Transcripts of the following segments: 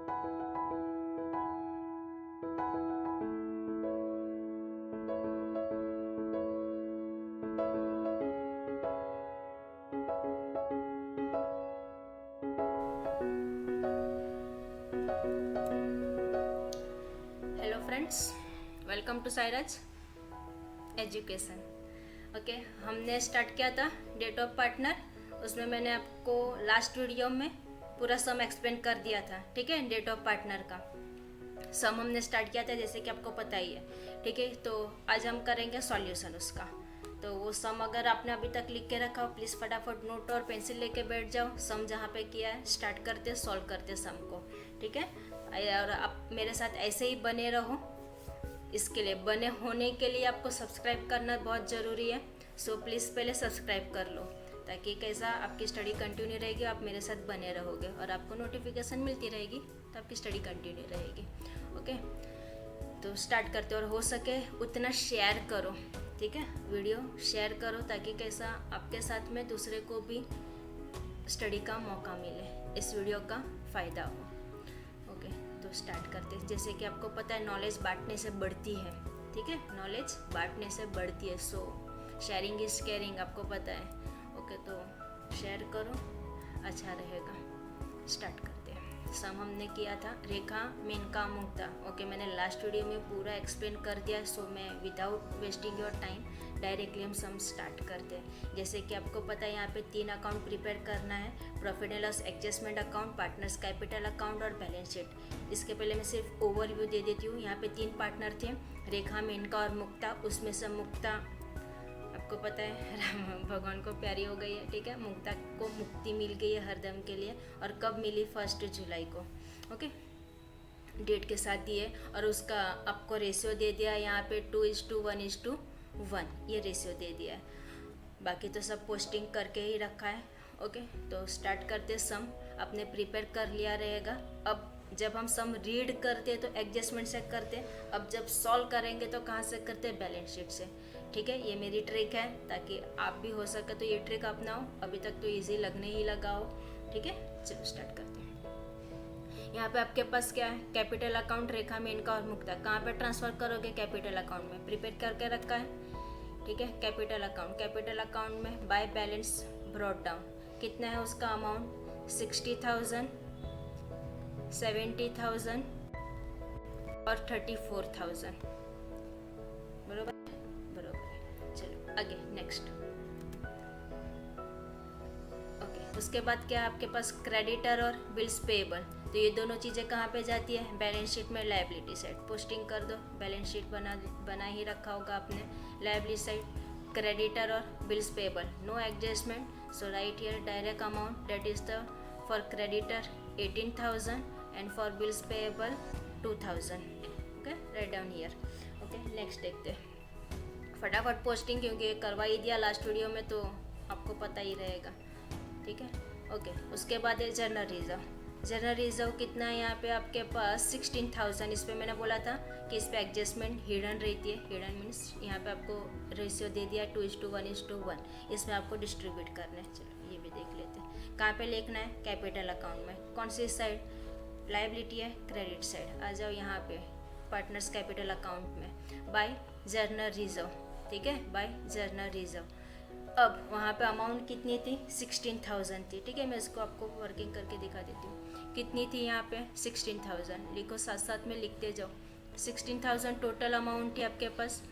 Hello friends, welcome to Sairaj education. Okay, हमने start किया था डेट ऑफ पार्टनर। उसमें मैंने आपको लास्ट वीडियो में पूरा सम एक्सप्लेन कर दिया था। ठीक है, डेट ऑफ पार्टनर का सम हमने स्टार्ट किया था, जैसे कि आपको पता ही है। ठीक है, तो आज हम करेंगे सॉल्यूशन उसका। तो वो सम अगर आपने अभी तक लिख के रखा हो, प्लीज़ फटाफट नोट और पेंसिल लेके बैठ जाओ। सम जहाँ पे किया है स्टार्ट करते सॉल्व करते सम को। ठीक है, और आप मेरे साथ ऐसे ही बने रहो। इसके लिए बने होने के लिए आपको सब्सक्राइब करना बहुत ज़रूरी है। सो प्लीज़ पहले सब्सक्राइब कर लो, ताकि कैसा आपकी स्टडी कंटिन्यू रहेगी, आप मेरे साथ बने रहोगे और आपको नोटिफिकेशन मिलती रहेगी, तो आपकी स्टडी कंटिन्यू रहेगी। ओके, तो स्टार्ट करते, और हो सके उतना शेयर करो। ठीक है, वीडियो शेयर करो, ताकि कैसा आपके साथ में दूसरे को भी स्टडी का मौका मिले, इस वीडियो का फ़ायदा हो। ओके, तो स्टार्ट करते हैं। जैसे कि आपको पता है, नॉलेज बांटने से बढ़ती है। ठीक है, नॉलेज बांटने से बढ़ती है। सो शेयरिंग इज केयरिंग, आपको पता है। ओके, तो शेयर करो, अच्छा रहेगा। स्टार्ट करते हैं। सम हमने किया था रेखा, मेनका, मुक्ता। ओके, मैंने लास्ट वीडियो में पूरा एक्सप्लेन कर दिया। सो मैं without wasting your time directly हम सम स्टार्ट करते हैं। जैसे कि आपको पता है, यहाँ पे 3 अकाउंट प्रिपेयर करना है: profit and loss adjustment account, partners capital account और बैलेंस शीट। इसके पहले मैं सिर्फ ओवरव्यू दे देती हूँ। यहाँ पे 3 पार्टनर थे, रेखा, मेनका और मुक्ता। उसमें से मुक्ता आपको पता है राम भगवान को प्यारी हो गई है। ठीक है, मुक्ता को मुक्ति मिल गई है हरदम के लिए। और कब मिली? 1 जुलाई को। ओके, डेट के साथ दिए, और उसका आपको रेशियो दे दिया यहाँ पे 2:1:1, ये रेशियो दे दिया है। बाकी तो सब पोस्टिंग करके ही रखा है। ओके, तो स्टार्ट करते सम। आपने प्रिपेयर कर लिया रहेगा। अब जब हम सम रीड करते तो एडजस्टमेंट से करते, अब जब सॉल्व करेंगे तो कहाँ से करते? बैलेंस शीट से। ठीक है, ये मेरी ट्रिक है, ताकि आप भी हो सके तो ये ट्रिक अपनाओ। अभी तक तो इजी लगने ही लगा हो। ठीक है, चलो स्टार्ट करते हैं। यहाँ पे आपके पास क्या है? कैपिटल अकाउंट, रेखा, मेनका और मुक्ता। कहाँ पे ट्रांसफ़र करोगे? कैपिटल अकाउंट में। प्रिपेयर करके रखा है। ठीक है, कैपिटल अकाउंट। कैपिटल अकाउंट में बाय बैलेंस ब्रॉट डाउन कितना है उसका अमाउंट? 60,000, 70,000 और 34,000। बरोबर बरोबर है। चलो आगे नेक्स्ट। ओके, उसके बाद क्या है आपके पास? क्रेडिटर और बिल्स पेएबल। तो ये दोनों चीज़ें कहाँ पे जाती है? बैलेंस शीट में लायबिलिटी साइड। पोस्टिंग कर दो। बैलेंस शीट बना ही रखा होगा आपने। लायबिलिटी साइड क्रेडिटर और bills payable, no adjustment. So right here direct amount, that is the for creditor 18,000 and for bills payable 2,000। Okay, right down here. Okay, next देखते हैं फटाफट पोस्टिंग, क्योंकि करवा ही दिया लास्ट वीडियो में, तो आपको पता ही रहेगा। ठीक है, ओके। उसके बाद है जनरल रिजर्व। जनरल रिजर्व कितना है यहाँ पे आपके पास? 16,000। इस पर मैंने बोला था कि इस पर एडजस्टमेंट हिडन रहती है। हिडन मीन्स यहाँ पे आपको रेशियो दे दिया 2:1:1। इसमें आपको डिस्ट्रीब्यूट करना है। चलो ये भी देख लेते हैं। कहाँ पे लिखना है? कैपिटल अकाउंट में। कौन सी साइड? लायबिलिटी है, क्रेडिट साइड। आ जाओ यहाँ पे पार्टनर्स कैपिटल अकाउंट में, बाय जनरल रिजर्व। ठीक है, बाय जनरल रिजर्व। अब वहाँ पे अमाउंट कितनी थी? 16,000 थी। ठीक है, मैं इसको आपको वर्किंग करके दिखा देती हूँ। कितनी थी यहाँ पे? 16,000। लिखो, साथ साथ में लिखते जाओ। 16,000 टोटल अमाउंट थी आपके पास।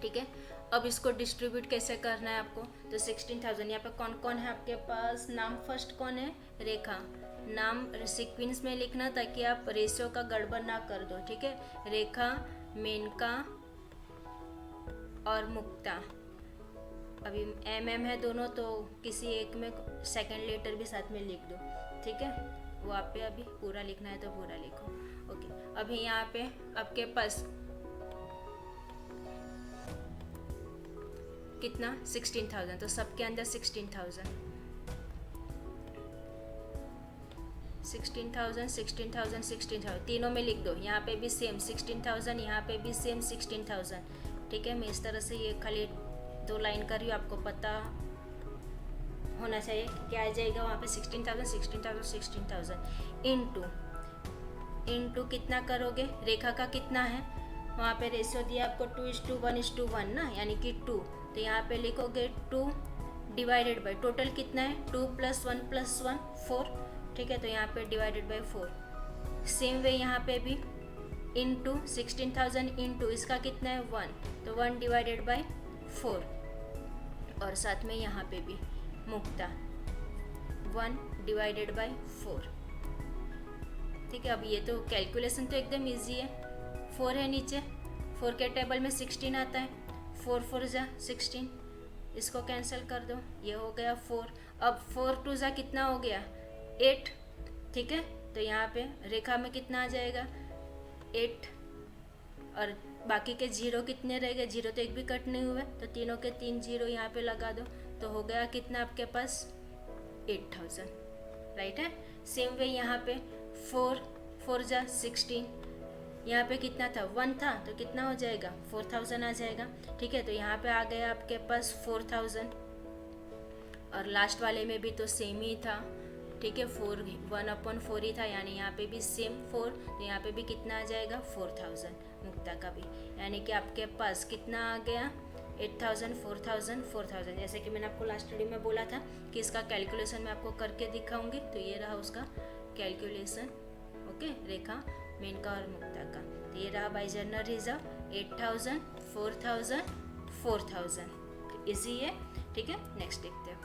ठीक है, अब इसको डिस्ट्रीब्यूट कैसे करना है आपको? तो 16,000 यहाँ पे कौन कौन है आपके पास? नाम फर्स्ट कौन है? रेखा। नाम सीक्वेंस में लिखना, ताकि आप रेशियो का गड़बड़ ना कर दो। ठीक है, रेखा, मेनका और मुक्ता। अभी एम है दोनों, तो किसी एक में सेकंड लेटर भी साथ में लिख दो। ठीक है, वो आप पे अभी पूरा लिखना है तो पूरा लिखो। ओके, अभी यहाँ पे आपके पास कितना? 16,000। तो सबके अंदर 16,000, 16,000, 16,000, 16,000 तीनों में लिख दो। यहाँ पे भी सेम 16,000, यहाँ पे भी सेम 16,000। ठीक है, मैं इस तरह से ये खाली 2 लाइन कर रही हूँ, आपको पता होना चाहिए कि क्या आ जाएगा वहाँ पे। 16,000, 16,000, 16,000 इनटू इंटू कितना करोगे, रेखा का कितना है, वहाँ पे रेशियो दिया आपको 2:1:1 ना, यानी कि 2, तो यहाँ पे लिखोगे 2 डिवाइडेड बाई टोटल कितना है 2 + 1 + 1 4, ठीक है, तो यहाँ पे डिवाइडेड बाई 4। सेम वे यहाँ पे भी इंटू 16,000 इंटू इसका कितना है 1, तो 1 डिवाइडेड बाई 4, और साथ में यहाँ पे भी मुक्ता 1 डिवाइडेड बाई 4, ठीक है। अब ये तो कैलकुलेशन तो एकदम इजी है, 4 है नीचे, 4 के टेबल में 16 आता है, 4 4 जा 16, इसको कैंसिल कर दो, ये हो गया 4। अब 4 2 जा कितना हो गया 8, ठीक है, तो यहाँ पे रेखा में कितना आ जाएगा 8, और बाकी के जीरो कितने रह गए, जीरो तो एक भी कट नहीं हुए, तो तीनों के 3 जीरो यहाँ पे लगा दो, तो हो गया कितना आपके पास 8,000, राइट है। सेम वे यहाँ पे 4 4 जा 16, यहाँ पे कितना था 1 था, तो कितना हो जाएगा 4,000 आ जाएगा, ठीक है, तो यहाँ पे आ गया आपके पास 4,000, और लास्ट वाले में भी तो सेम ही था, ठीक है, 4 1/4 ही था, यानी यहाँ पे भी सेम 4, तो यहाँ पे भी कितना आ जाएगा 4,000 मुक्ता का भी, यानी कि आपके पास कितना आ गया 8,000 4,000 4,000। जैसे कि मैंने आपको लास्ट वीडियो में बोला था कि इसका कैलकुलेशन मैं आपको करके दिखाऊंगी, तो ये रहा उसका कैलकुलेशन, ओके, रेखा मेनका और मुक्ता का, तो ये रहा बाय जनरल रिजर्व 8,000 4,000 4,000, इजी है, ठीक है। नेक्स्ट देखते हैं,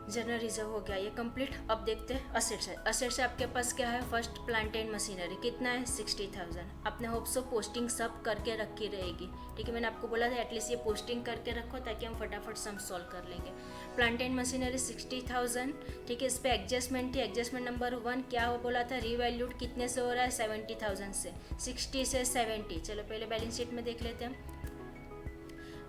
जनरल रिजर्व हो गया ये कंप्लीट। अब देखते हैं असेट्स है। असेट्स आपके पास क्या है, फर्स्ट प्लांट एंड मशीनरी कितना है 60,000, अपने होप सो पोस्टिंग सब करके रखी रहेगी, ठीक है, मैंने आपको बोला था एटलीस्ट ये पोस्टिंग करके रखो ताकि हम फटाफट सम सॉल्व कर लेंगे। प्लांट एंड मशीनरी 60,000, ठीक है, इस पर एडजस्टमेंट थी, एडजस्टमेंट नंबर 1 क्या हो बोला था, रीवैल्यूड कितने से हो रहा है 70,000 से, 60 से 70, चलो पहले बैलेंस शीट में देख लेते हैं।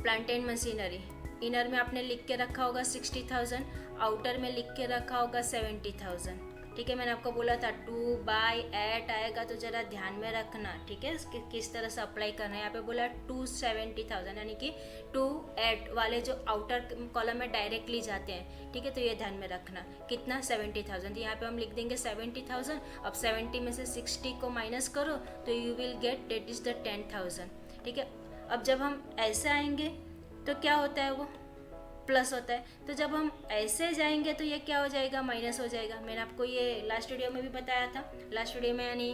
प्लांट एंड मशीनरी इनर में आपने लिख के रखा होगा 60,000, आउटर में लिख के रखा होगा 70,000, ठीक है, मैंने आपको बोला था 2/8 आएगा तो ज़रा ध्यान में रखना, ठीक है, किस तरह से अप्लाई करना है। यहाँ पे बोला 270,000, यानी कि 2/8 वाले जो आउटर कॉलम में डायरेक्टली जाते हैं, ठीक है, तो ये ध्यान में रखना कितना 70,000, यहाँ पे हम लिख देंगे 70,000। अब 70 में से 60 को माइनस करो तो you will get that is the 10,000, ठीक है। अब जब हम ऐसे आएंगे तो क्या होता है, वो प्लस होता है, तो जब हम ऐसे जाएंगे तो ये क्या हो जाएगा माइनस हो जाएगा। मैंने आपको ये लास्ट वीडियो में भी बताया था, लास्ट वीडियो में यानी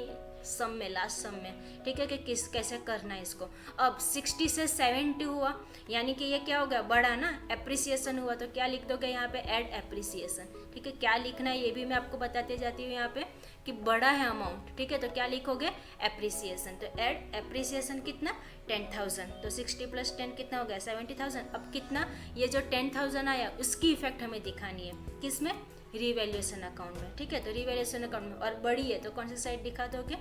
सम में, लास्ट सम में, ठीक है, कि कैसे करना है इसको। अब 60 से 70 हुआ, यानी कि ये क्या हो गया बड़ा ना, एप्रिसिएशन हुआ, तो क्या लिख दोगे यहाँ पे ऐड एप्रिसिएशन, ठीक है। क्या लिखना है ये भी मैं आपको बताते जाती हूँ यहाँ पे कि बड़ा है अमाउंट, ठीक है, तो क्या लिखोगे एप्रिसिएशन, तो ऐड एप्रिसिएशन कितना 10,000, तो 60 + 10 कितना हो गया 70,000। अब कितना ये जो 10,000 आया उसकी इफेक्ट हमें दिखानी है, किसमें, रिवैल्यूएशन अकाउंट में, ठीक है, तो रिवैल्यूएशन अकाउंट में, और बड़ी है तो कौन सी साइड दिखा दोगे,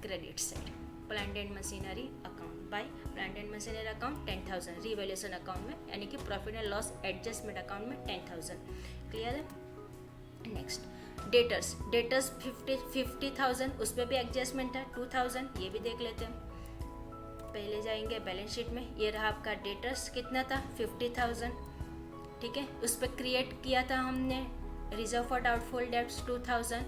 credit side, plant and machinery account by plant and machinery account 10,000, revaluation account में, यानी कि profit and loss adjustment account में 10,000, क्लियर है। नेक्स्ट डेटर्स 50,000, उस पर भी एडजस्टमेंट है 2,000, ये भी देख लेते हैं। पहले जाएंगे बैलेंस शीट में, ये रहा आपका डेटर्स कितना था 50,000, ठीक है, उस पर क्रिएट किया था हमने रिजर्व फॉर डाउटफुल डेट्स 2,000।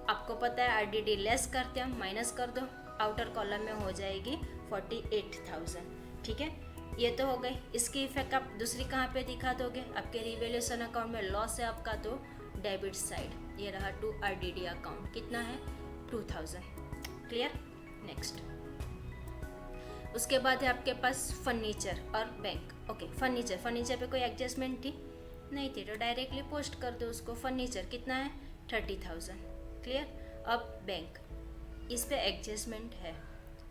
आपको पता है आरडीडी लेस करते हैं, माइनस कर दो, आउटर कॉलम में हो जाएगी 48,000, ठीक है, ये तो हो गई। इसकी इफेक्ट आप दूसरी कहाँ पे दिखा दोगे, आपके रिवैल्यूएशन अकाउंट में लॉस है आपका तो डेबिट साइड, ये रहा टू आरडीडी अकाउंट कितना है 2,000, क्लियर। नेक्स्ट उसके बाद है आपके पास फर्नीचर और बैंक, ओके। फर्नीचर पे कोई एडजस्टमेंट थी नहीं थी, तो डायरेक्टली पोस्ट कर दो उसको। फर्नीचर कितना है 30,000, क्लियर। अब बैंक, इस पे एडजस्टमेंट है,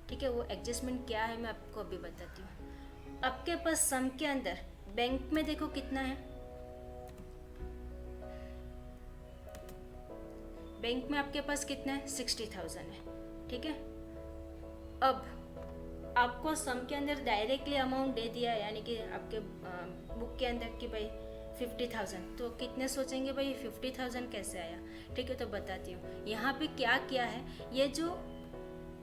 ठीक है, वो एडजस्टमेंट क्या है मैं आपको अभी बताती हूँ। आपके पास सम के अंदर बैंक में देखो कितना है, बैंक में आपके पास कितना है 60,000 है, ठीक है। अब आपको सम के अंदर डायरेक्टली अमाउंट दे दिया है, यानी कि आपके बुक के अंदर कि भाई 50,000, तो कितने सोचेंगे भाई 50,000 कैसे आया, ठीक है, तो बताती हूँ। यहाँ पे क्या किया है, ये जो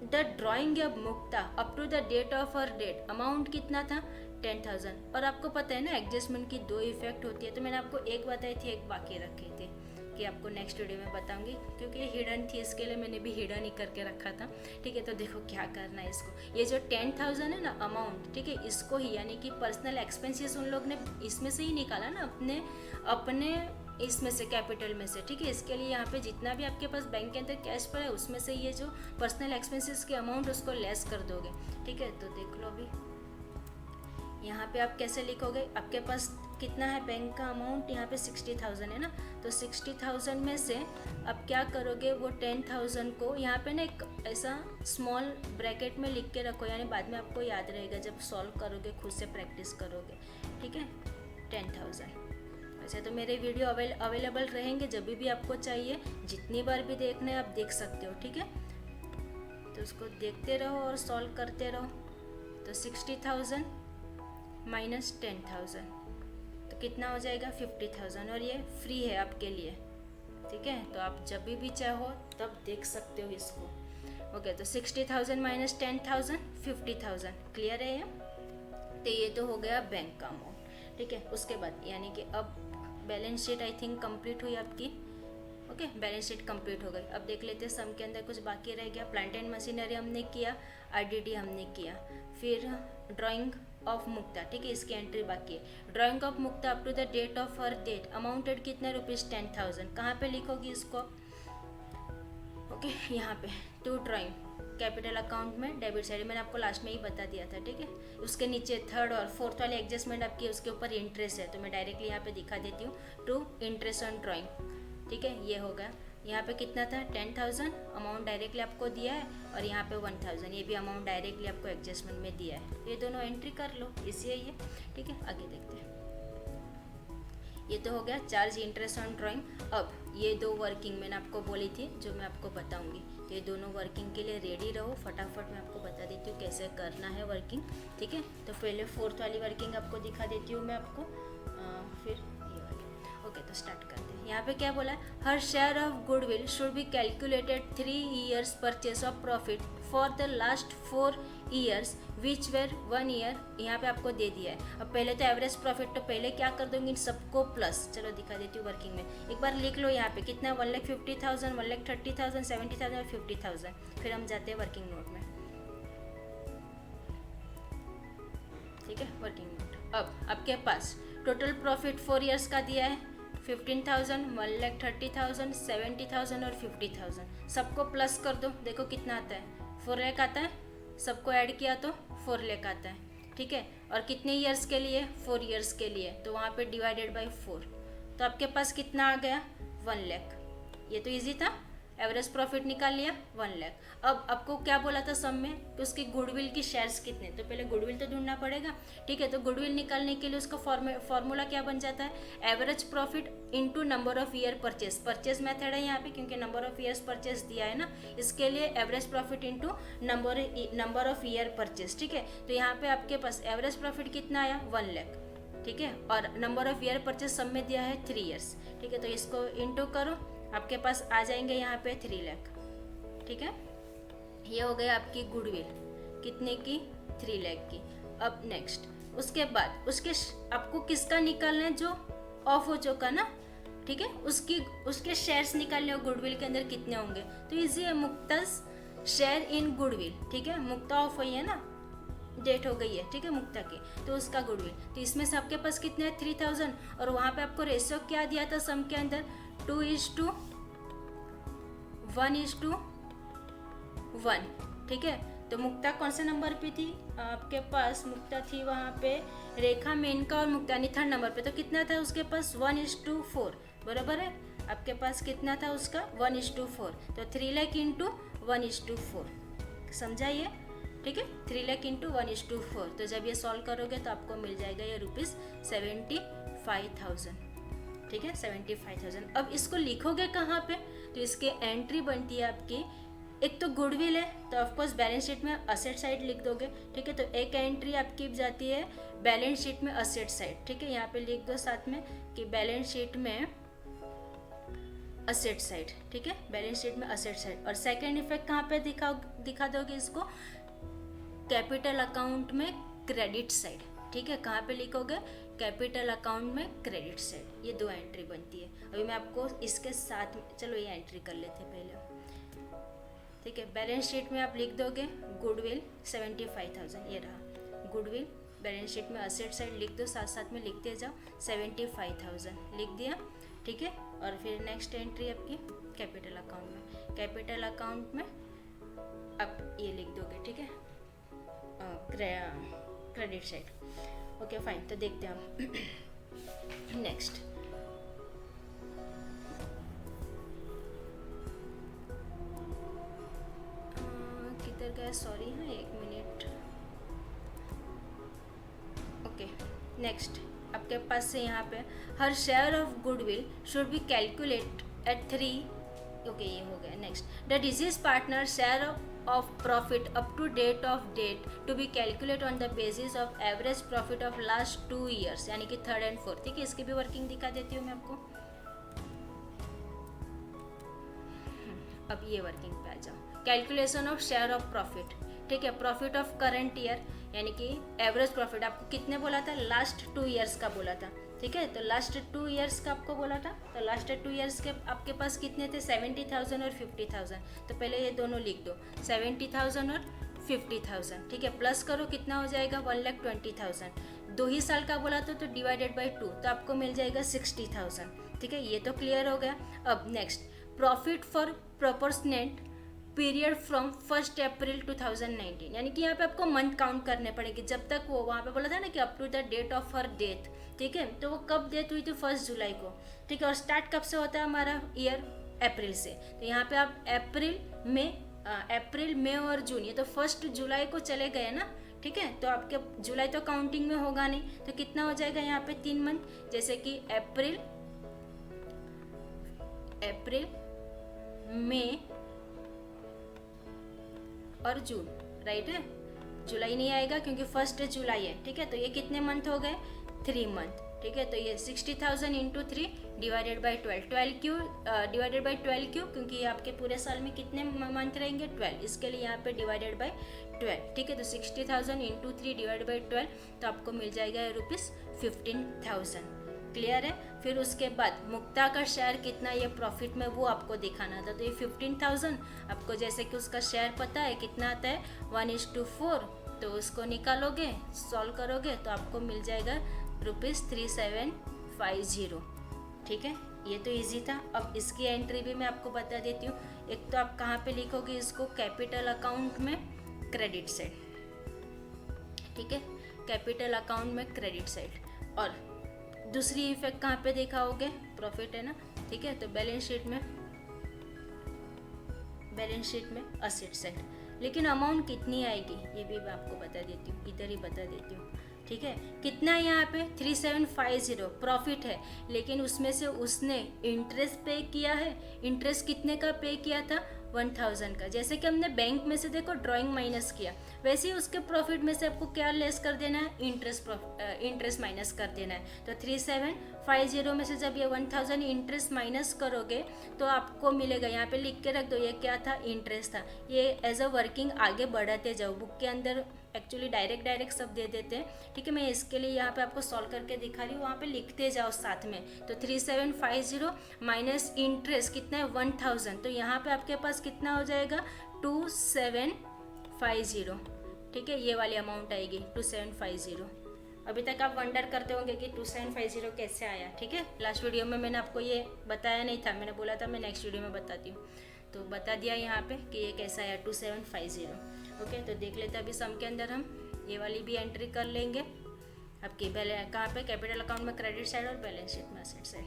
the drawing of Mukta up to the date of her date amount कितना था 10,000, और आपको पता है ना एडजस्टमेंट की 2 इफेक्ट होती है, तो मैंने आपको एक बताई थी एक बाकी रखी थी, कि आपको नेक्स्ट वीडियो में बताऊंगी, क्योंकि ये हिडन थी, इसके लिए मैंने भी हिडन ही करके रखा था। ठीक है, तो देखो क्या करना है इसको। ये जो 10,000 है ना अमाउंट, ठीक है, इसको ही यानी कि पर्सनल एक्सपेंसेस उन लोग ने इसमें से ही निकाला ना, अपने इसमें से, कैपिटल में से। ठीक है, इसके लिए यहाँ पे जितना भी आपके पास बैंक के अंदर कैश पड़ा है उसमें से ये जो पर्सनल एक्सपेंसेस के अमाउंट उसको लेस कर दोगे। ठीक है, तो देख लो अभी यहाँ पे आप कैसे लिखोगे। आपके पास कितना है बैंक का अमाउंट, यहाँ पे 60,000 है ना, तो 60,000 में से आप क्या करोगे, वो 10,000 को यहाँ पे ना एक ऐसा स्मॉल ब्रैकेट में लिख के रखो, यानी बाद में आपको याद रहेगा जब सॉल्व करोगे, खुद से प्रैक्टिस करोगे। ठीक है, 10,000। अच्छा, तो मेरे वीडियो अवेलेबल रहेंगे, जब भी आपको चाहिए, जितनी बार भी देखना है आप देख सकते हो। ठीक है, तो उसको देखते रहो और सॉल्व करते रहो। तो 60,000 माइनस 10,000 तो कितना हो जाएगा, 50,000, और ये फ्री है आपके लिए। ठीक है, तो आप जब भी चाहो तब देख सकते हो इसको। ओके, तो 60,000 माइनस 10,000 50,000, क्लियर है ये। तो ये तो हो गया बैंक का अमाउंट। ठीक है, उसके बाद यानी कि अब balance sheet I think complete हुई आपकी। ओके, बैलेंस शीट कंप्लीट हो गई। अब देख लेते हैं सम के अंदर कुछ बाकी रह गया। प्लांट एंड मशीनरी हमने किया, आरडीडी हमने किया, फिर ड्राइंग ऑफ मुक्ता। ठीक है, इसकी एंट्री बाकी है। Drawing of Mukta up to the date of her date amounted कितने रुपीज़, 10,000। कहाँ पे लिखोगी इसको, ओके, यहाँ पे टू ड्राइंग कैपिटल अकाउंट में डेबिट साइड, मैंने आपको लास्ट में ही बता दिया था। ठीक है, उसके नीचे थर्ड और फोर्थ वाले एडजस्टमेंट आपकी, उसके ऊपर इंटरेस्ट है, तो मैं डायरेक्टली यहाँ पे दिखा देती हूँ, टू इंटरेस्ट ऑन ड्राइंग। ठीक है, ये होगा। यहाँ पे कितना था, 10,000 अमाउंट डायरेक्टली आपको दिया है, और यहाँ पे 1,000 ये भी अमाउंट डायरेक्टली आपको एडजस्टमेंट में दिया है। ये दोनों एंट्री कर लो, इसी है ये। ठीक है, आगे देखते हैं। ये तो हो गया चार्ज इंटरेस्ट ऑन ड्राइंग। अब ये दो वर्किंग मैंने आपको बोली थी जो मैं आपको बताऊंगी, तो ये दोनों वर्किंग के लिए रेडी रहो। फटाफट मैं आपको बता देती हूँ कैसे करना है वर्किंग। ठीक है, तो पहले फोर्थ वाली वर्किंग आपको दिखा देती हूँ मैं आपको, फिर ये वाली। ओके, तो स्टार्ट करते हैं। यहाँ पे क्या बोला है, हर share of goodwill should be calculated 3 years purchase of profit for the last 4 years which were 1 year। यहाँ पे आपको दे दिया है। अब पहले तो एवरेज प्रॉफिट, तो पहले क्या कर दूंगी, इन सबको प्लस, चलो दिखा देती हूँ वर्किंग में। एक बार लिख लो यहाँ पे कितना, 1,50,000, 1,30,000, 70,000 और 50,000। फिर हम जाते हैं वर्किंग नोट में। ठीक है, वर्किंग नोट। अब आपके पास टोटल प्रॉफिट 4 years का दिया है, 15,000, 1,30,000, 70,000 और 50,000। सबको प्लस कर दो, देखो कितना आता है, 4 लाख आता है। सबको ऐड किया तो 4 लाख आता है। ठीक है, और कितने ईयर्स के लिए, 4 years के लिए, तो वहाँ पे डिवाइडेड बाय 4, तो आपके पास कितना आ गया, 1 लाख। ये तो इजी था, एवरेज प्रॉफिट निकाल लिया 1 लाख। अब आपको क्या बोला था सम में कि उसकी गुडविल की शेयर्स कितने, तो पहले गुडविल तो ढूंढना पड़ेगा। ठीक है, तो गुडविल निकालने के लिए उसका फॉर्मूला क्या बन जाता है, average profit into number of year purchase. Purchase method है यहाँ पे, क्योंकि नंबर ऑफ ईयर्स परचेस दिया है ना, इसके लिए average profit into number of year purchase. ठीक है, तो यहाँ पे आपके पास एवरेज प्रॉफिट कितना आया, 1 लाख। ठीक है, और नंबर ऑफ ईयर परचेस सब में दिया है 3 years। ठीक है, तो इसको इनटू करो, आपके पास आ जाएंगे यहाँ पे 3 लाख। ठीक है, ये हो गया आपकी गुडविल, कितने की, 3 लाख की। अब नेक्स्ट, उसके बाद आपको किसका निकालना है, जो ऑफ हो चुका ना। ठीक है, उसके शेयर्स निकालने हो गुडविल के अंदर कितने होंगे, तो इजी है, मुक्ताज शेयर इन गुडविल। ठीक है, मुक्ता ऑफ हुई है ना, डेट हो गई है। ठीक है, मुक्ता की, तो उसका गुडविल, तो इसमें से आपके पास कितने है, 3,000, और वहाँ पे आपको रेशियो क्या दिया था सम के अंदर, 2:1:1। ठीक है, तो मुक्ता कौन से नंबर पे थी आपके पास, मुक्ता थी वहाँ पे रेखा, मेनका और मुक्तानी थर्ड नंबर पे, तो कितना था उसके पास, 1:4, बराबर है। आपके पास कितना था उसका, 1:4, तो 3 लाख इंटू 1:4, समझा ये। ठीक है, 3 लाख इंटू 1:4, तो जब ये सॉल्व करोगे तो आपको मिल जाएगा ये ₹75,000। ठीक है, 75,000। अब इसको लिखोगे कहाँ पे, तो इसके एंट्री बनती है आपकी, एक तो गुडविल है, तो ऑफकोर्स बैलेंस शीट में असेट साइड लिख दोगे। ठीक है, तो एक एंट्री आपकी जाती है बैलेंस शीट में असेट साइड। ठीक है, यहाँ पे लिख दो साथ में कि बैलेंस शीट में असेट साइड। ठीक है, बैलेंस शीट में असेट साइड। और सेकेंड इफेक्ट कहाँ पे दिखा दोगे इसको, कैपिटल अकाउंट में क्रेडिट साइड। ठीक है, कहाँ पे लिखोगे, कैपिटल अकाउंट में क्रेडिट साइड, ये 2 एंट्री बनती है। अभी मैं आपको इसके साथ में, चलो ये एंट्री कर लेते हैं पहले, ठीक है। बैलेंस शीट में आप लिख दोगे गुडविल 75,000, ये रहा गुडविल। बैलेंस शीट में असेट साइड लिख दो, साथ साथ में लिखते जाओ, 75,000 लिख दिया, ठीक है। और फिर नेक्स्ट एंट्री आपकी कैपिटल अकाउंट में, कैपिटल अकाउंट में आप ये लिख दोगे, ठीक है, क्रेडिट साइड। ओके फाइन, तो देखते हैं हम नेक्स्ट। किधर गया, सॉरी, हाँ 1 मिनट। ओके नेक्स्ट, आपके पास से यहाँ पे हर share of goodwill should be calculate at 3, okay ये हो गया। Next, the deceased partner share of profit up to date of date to be calculated on the basis of average profit of last 2 years, यानी कि 3rd and 4th, ठीक है। इसकी भी working दिखा देती हूँ मैं आपको। अब ये वर्किंग पे आ जाओ, calculation of share of profit, ठीक है। प्रॉफिट ऑफ करंट ईयर, यानी कि एवरेज प्रॉफिट आपको कितने बोला था, लास्ट 2 ईयर्स का बोला था, ठीक है। तो लास्ट 2 ईयर्स का आपको बोला था, तो लास्ट 2 ईयर्स के आपके पास कितने थे, 70,000 और 50,000। तो पहले ये दोनों लिख दो, 70,000 और 50,000, ठीक है। प्लस करो, कितना हो जाएगा, 1,20,000। 2 ही साल का बोला था तो डिवाइडेड बाई 2, तो आपको मिल जाएगा 60,000, ठीक है। ये तो क्लियर हो गया। अब next, profit for proportionate period from 1 अप्रैल 2019, यानी कि यहाँ पे आपको मंथ काउंट करने पड़ेंगे, जब तक वो वहाँ पे बोला था ना कि up to the date of her death, ठीक है। तो वो कब डेथ हुई थी, 1 जुलाई को, ठीक है। और स्टार्ट कब से होता है हमारा ईयर, अप्रैल से। तो यहाँ पे आप अप्रैल मई और जून, ये तो 1 जुलाई को चले गए ना, ठीक है। तो आपके जुलाई तो काउंटिंग में होगा नहीं, तो कितना हो जाएगा यहाँ पे 3 मंथ, जैसे कि अप्रैल मई और जून, राइट है। जुलाई नहीं आएगा क्योंकि 1 जुलाई है, ठीक है। तो ये कितने मंथ हो गए, 3 मंथ, ठीक है। तो ये 60,000 इंटू 3 डिवाइडेड बाई 12 क्यों, डिवाइडेड बाई 12 क्यों, क्योंकि ये आपके पूरे साल में कितने मंथ रहेंगे, 12, इसके लिए यहाँ पे डिवाइडेड बाई 12, ठीक है। तो 60,000 इंटू 3 डिवाइडेड बाई 12, तो आपको मिल जाएगा ₹15,000, क्लियर है। फिर उसके बाद मुक्ता का शेयर कितना, ये प्रॉफिट में वो आपको दिखाना था, तो ये 15,000 आपको, जैसे कि उसका शेयर पता है कितना आता है, 1:4, तो उसको निकालोगे, सॉल्व करोगे, तो आपको मिल जाएगा ₹3750, ठीक है। ये तो इजी था। अब इसकी एंट्री भी मैं आपको बता देती हूँ। एक तो आप कहाँ पे लिखोगे इसको, कैपिटल अकाउंट में क्रेडिट साइड, ठीक है, कैपिटल अकाउंट में क्रेडिट साइड। और दूसरी इफेक्ट कहाँ पे दिखाओगे, प्रॉफिट है ना, ठीक है। तो बैलेंस शीट में असेट साइड, लेकिन अमाउंट कितनी आएगी ये भी मैं आपको बता देती हूँ, इधर ही बता देती हूँ, ठीक है। कितना यहाँ पे 3750 प्रॉफिट है, लेकिन उसमें से उसने इंटरेस्ट पे किया है। इंटरेस्ट कितने का पे किया था, 1000 का। जैसे कि हमने बैंक में से देखो ड्राइंग माइनस किया, वैसे ही उसके प्रॉफिट में से आपको क्या लेस कर देना है, इंटरेस्ट माइनस कर देना है। तो 3750 में से जब ये 1000 इंटरेस्ट माइनस करोगे तो आपको मिलेगा, यहाँ पे लिख के रख दो, ये क्या था, इंटरेस्ट था। ये एज अ वर्किंग आगे बढ़ाते जाओ, बुक के अंदर एक्चुअली डायरेक्ट सब दे देते हैं, ठीक है। मैं इसके लिए यहाँ पे आपको सॉल्व करके दिखा रही हूँ, वहाँ पे लिखते जाओ साथ में। तो 3750 माइनस इंटरेस्ट कितना है, 1000, तो यहाँ पे आपके पास कितना हो जाएगा, 2750, ठीक है। ये वाली अमाउंट आएगी 2750। अभी तक आप वंडर करते होंगे कि 2750 कैसे आया, ठीक है। लास्ट वीडियो में मैंने आपको ये बताया नहीं था, मैंने बोला था मैं नेक्स्ट वीडियो में बताती हूँ, तो बता दिया यहाँ पे कि ये कैसा आया 2750। ओके, तो देख लेते हैं अभी सम के अंदर हम ये वाली भी एंट्री कर लेंगे आपकी कहाँ पे, कैपिटल अकाउंट में क्रेडिट साइड और बैलेंस शीट में असेट साइड।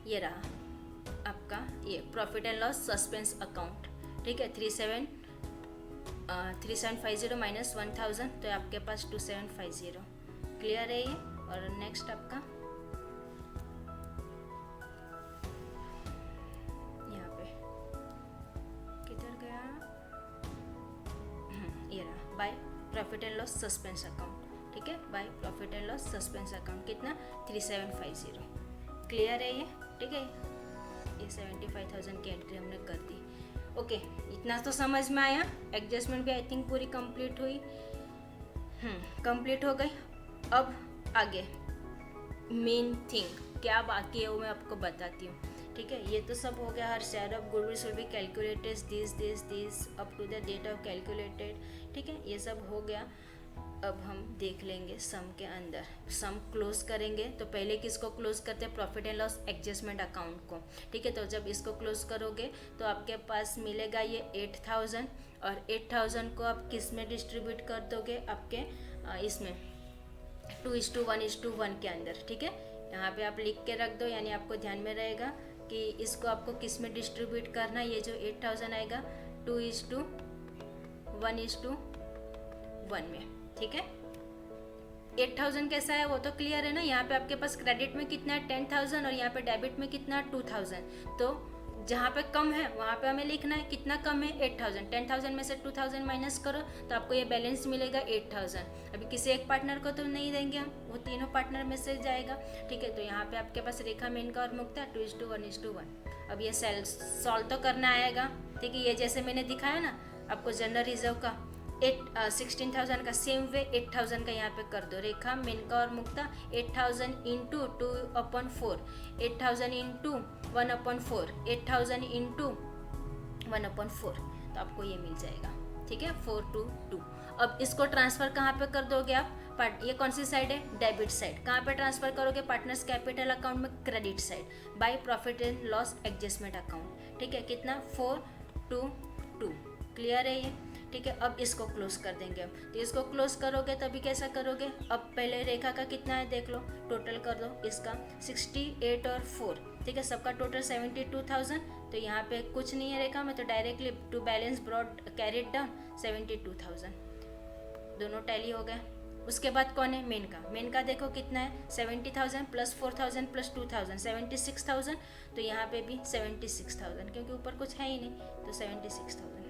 ये रहा आपका ये profit and loss suspense account, ठीक है। 3750 माइनस 1000, तो आपके पास 2750, क्लियर है ये। और नेक्स्ट आपका यहाँ पे किधर गया, ये रहा by profit and loss suspense account, ठीक है। By profit and loss suspense account कितना, 3750, क्लियर है ये, ठीक है। ये 75,000 की एंट्री हमने कर दी। ओके, इतना तो समझ में आया। एडजस्टमेंट भी आई थिंक पूरी कंप्लीट हुई, कंप्लीट हो गई। अब आगे मेन थिंग क्या बाकी है वो मैं आपको बताती हूँ, ठीक है। ये तो सब हो गया, हर share of goodwill should be calculated this up to the date of calculated, ठीक है, ये सब हो गया। अब हम देख लेंगे सम के अंदर, सम क्लोज करेंगे तो पहले किसको क्लोज करते हैं, profit and loss adjustment account को, ठीक है। तो जब इसको क्लोज करोगे तो आपके पास मिलेगा ये 8000, और 8000 को आप किस में डिस्ट्रीब्यूट कर दोगे, आपके इसमें 2:1:1 के अंदर, ठीक है। यहाँ पे आप लिख के रख दो, यानी आपको ध्यान में रहेगा कि इसको आपको किस में डिस्ट्रीब्यूट करना, ये जो 8000 आएगा 2:1:1 में, ठीक है। 8000 कैसा है वो तो क्लियर है ना। यहाँ पे आपके पास क्रेडिट में कितना है 10,000 और यहाँ पे डेबिट में कितना 2000, तो जहाँ पे कम है वहाँ पे हमें लिखना है कितना कम है 8000। 10,000 में से 2000 माइनस करो तो आपको ये बैलेंस मिलेगा 8000। अभी किसी एक पार्टनर को तो नहीं देंगे हम, वो तीनों पार्टनर में से जाएगा, ठीक है। तो यहाँ पे आपके पास रेखा मेनका और मुक्ता 2:1:1। अब ये सॉल्व तो करना आएगा, ठीक है। ये जैसे मैंने दिखाया ना आपको जनरल रिजर्व का 16,000 का, सेम वे 8000 का यहाँ पे कर दो। रेखा मेनका और मुक्ता 8000 इंटू 2/4, 8000 इंटू 1/4, 8000 इंटू 1/4, तो आपको ये मिल जाएगा, ठीक है, 422। अब इसको ट्रांसफर कहाँ पे कर दोगे आप, ये कौन सी साइड है, डेबिट साइड। कहाँ पे ट्रांसफर करोगे, पार्टनर्स कैपिटल अकाउंट में, credit side, by profit and loss adjustment account, ठीक है। कितना 422, क्लियर है ये, ठीक है। अब इसको क्लोज कर देंगे हम, तो इसको क्लोज करोगे तभी कैसा करोगे, अब पहले रेखा का कितना है देख लो, टोटल कर दो इसका 68 और 4, ठीक है, सबका टोटल 72,000। तो यहाँ पे कुछ नहीं है रेखा में, तो directly to balance brought carried down 72,000, दोनों टैली हो गए। उसके बाद कौन है, मेनका। मेनका देखो कितना है 70,000 प्लस 4,000 प्लस 2,000 76,000, तो यहाँ पे भी 76,000, क्योंकि ऊपर कुछ है ही नहीं, तो 76,000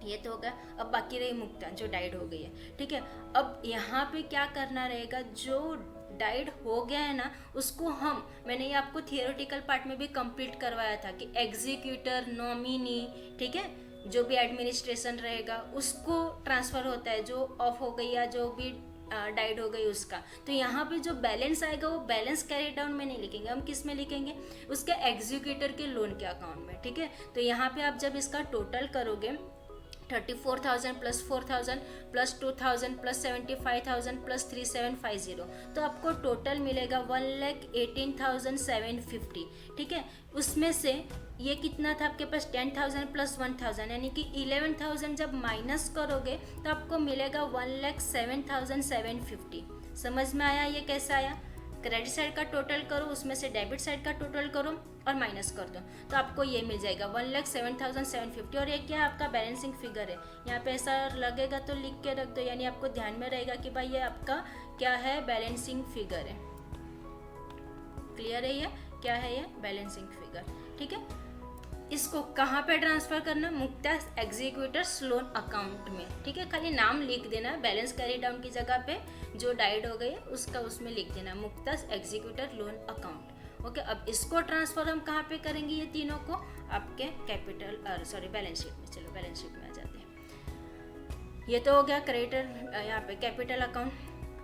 ये तो होगा। अब बाकी रही मुक्ता जो डाइड हो गई है, ठीक है। अब यहाँ पे क्या करना रहेगा, जो डाइड हो गया है ना उसको मैंने ये आपको थियोरेटिकल पार्ट में भी कंप्लीट करवाया था कि एग्जीक्यूटर, नॉमिनी, ठीक है, जो भी एडमिनिस्ट्रेशन रहेगा उसको ट्रांसफ़र होता है, जो ऑफ हो गई या जो भी डाइड हो गई उसका। तो यहाँ पे जो बैलेंस आएगा वो बैलेंस कैरी डाउन में नहीं लिखेंगे, हम किस में लिखेंगे, उसके एग्जीक्यूटर के लोन के अकाउंट में, ठीक है। तो यहाँ पे आप जब इसका टोटल करोगे 34,000 प्लस 4,000 प्लस 2,000 प्लस 75,000 प्लस 3,750, तो आपको टोटल मिलेगा 1,18,750, ठीक है। उसमें से ये कितना था आपके पास 10,000 प्लस 1,000, यानी कि 11,000 जब माइनस करोगे तो आपको मिलेगा 1,07,750। समझ में आया ये कैसे आया, क्रेडिट साइड का टोटल करो, उसमें से डेबिट साइड का टोटल करो और माइनस कर दो, तो आपको ये मिल जाएगा 1,07,750। और ये क्या आपका बैलेंसिंग फिगर है, यहाँ पे ऐसा लगेगा तो लिख के रख दो, यानी आपको ध्यान में रहेगा कि भाई ये आपका क्या है, बैलेंसिंग फिगर है। क्लियर है ये क्या है, ये बैलेंसिंग फिगर, ठीक है। इसको कहाँ पे ट्रांसफर करना, मुक्ता एग्जीक्यूटर्स लोन अकाउंट में, ठीक है। खाली नाम लिख देना, बैलेंस कैरी डाउन की जगह पे जो डाइड हो गई है उसका उसमें लिख देना मुक्ता एग्जीक्यूटर लोन अकाउंट, ओके। अब इसको ट्रांसफर हम कहाँ पे करेंगे, ये तीनों को आपके कैपिटल बैलेंस शीट में। चलो बैलेंस शीट में आ जाते हैं। ये तो हो गया क्रेडिटर, यहाँ पे कैपिटल अकाउंट,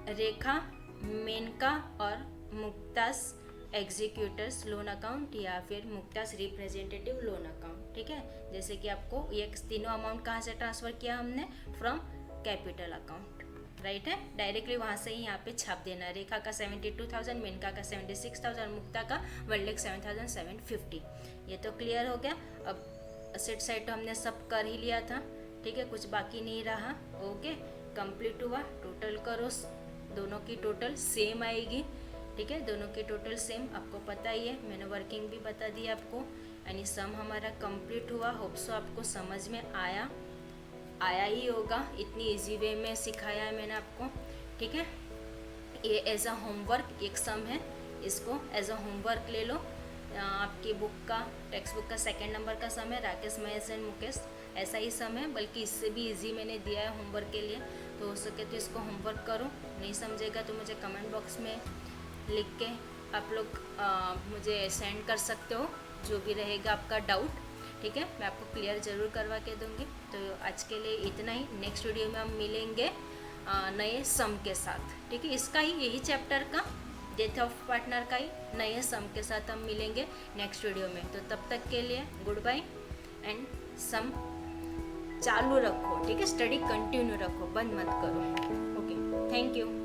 रेखा, मेनका और मुक्तास एग्जीक्यूटर्स लोन अकाउंट या फिर मुक्तास रिप्रेजेंटेटिव लोन अकाउंट, ठीक है। जैसे कि आपको ये तीनों अमाउंट कहाँ से ट्रांसफ़र किया हमने, फ्रॉम कैपिटल अकाउंट, राइट है। डायरेक्टली वहाँ से ही यहाँ पे छाप देना, रेखा का 72,000, मेनका का 76,000, मुक्ता का 1,07,750। ये तो क्लियर हो गया। अब असेट साइड तो हमने सब कर ही लिया था, ठीक है, कुछ बाकी नहीं रहा, ओके, कंप्लीट हुआ। टोटल करो, दोनों की टोटल सेम आएगी, ठीक है, दोनों की टोटल सेम, आपको पता ही है, मैंने वर्किंग भी बता दी आपको, यानी सम हमारा कंप्लीट हुआ। होप सो आपको समझ में आया ही होगा, इतनी इजी वे में सिखाया है मैंने आपको, ठीक है। ये एज अ होमवर्क एक सम है, इसको एज अ होमवर्क ले लो। आपकी बुक का, टेक्स्ट बुक का 2nd नंबर का सम है, राकेश, महेश एंड मुकेश, ऐसा ही सम है, बल्कि इससे भी इजी मैंने दिया है होमवर्क के लिए, तो हो सके तो इसको होमवर्क करो। नहीं समझेगा तो मुझे कमेंट बॉक्स में लिख के आप लोग मुझे सेंड कर सकते हो, जो भी रहेगा आपका डाउट, ठीक है, मैं आपको क्लियर ज़रूर करवा के दूँगी। तो आज के लिए इतना ही, नेक्स्ट वीडियो में हम मिलेंगे नए सम के साथ। ठीक है, इसका ही यही चैप्टर का डेथ ऑफ पार्टनर का ही नए सम के साथ हम मिलेंगे नेक्स्ट वीडियो में। तो तब तक के लिए गुड बाय एंड सम चालू रखो। ठीक है, स्टडी कंटिन्यू रखो, बंद मत करो। Okay, thank you.